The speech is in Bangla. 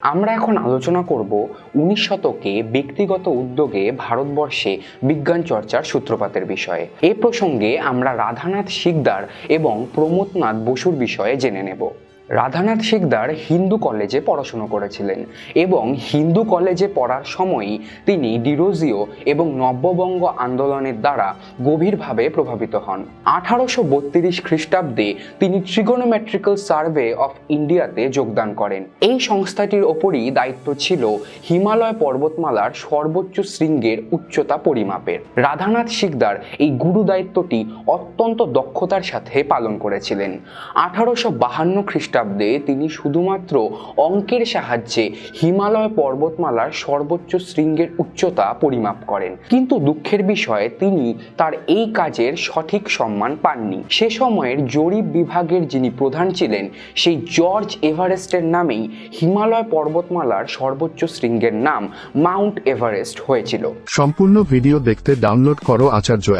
আমরা এখন আলোচনা করব 19 শতকে ব্যক্তিগত উদ্যোগে ভারতবর্ষে বিজ্ঞান চর্চার সূত্রপাতের বিষয়ে। এ প্রসঙ্গে আমরা রাধানাথ সিকদার এবং প্রমথনাথ বসুর বিষয়ে জেনে নেব। রাধানাথ সিকদার হিন্দু কলেজে পড়াশোনা করেছিলেন এবং হিন্দু কলেজে পড়ার সময়ই তিনি ডিরোজিও এবং নব্যবঙ্গ আন্দোলনের দ্বারা গভীরভাবে প্রভাবিত হন। 1832 খ্রিস্টাব্দে তিনি ট্রিগোনোমেট্রিক্যাল সার্ভে অফ ইন্ডিয়াতে যোগদান করেন। এই সংস্থাটির ওপরই দায়িত্ব ছিল হিমালয় পর্বতমালার সর্বোচ্চ শৃঙ্গের উচ্চতা পরিমাপের। রাধানাথ সিকদার এই গুরু দায়িত্বটি অত্যন্ত দক্ষতার সাথে পালন করেছিলেন। 1852 খ্রিস্টাব্দে তিনি শুধুমাত্র অঙ্কের সাহায্যে হিমালয় পর্বতমালার সর্বোচ্চ শৃঙ্গের উচ্চতা পরিমাপ করেন, কিন্তু দুঃখের বিষয় তিনি তার এই কাজের সঠিক সম্মান পাননি। সে সময়ের জরিপ বিভাগের যিনি প্রধান ছিলেন সেই জর্জ এভারেস্টের নামেই হিমালয় পর্বতমালার সর্বোচ্চ শৃঙ্গের নাম মাউন্ট এভারেস্ট হয়েছিল। সম্পূর্ণ ভিডিও দেখতে ডাউনলোড করো আচার্য অ্যাপ।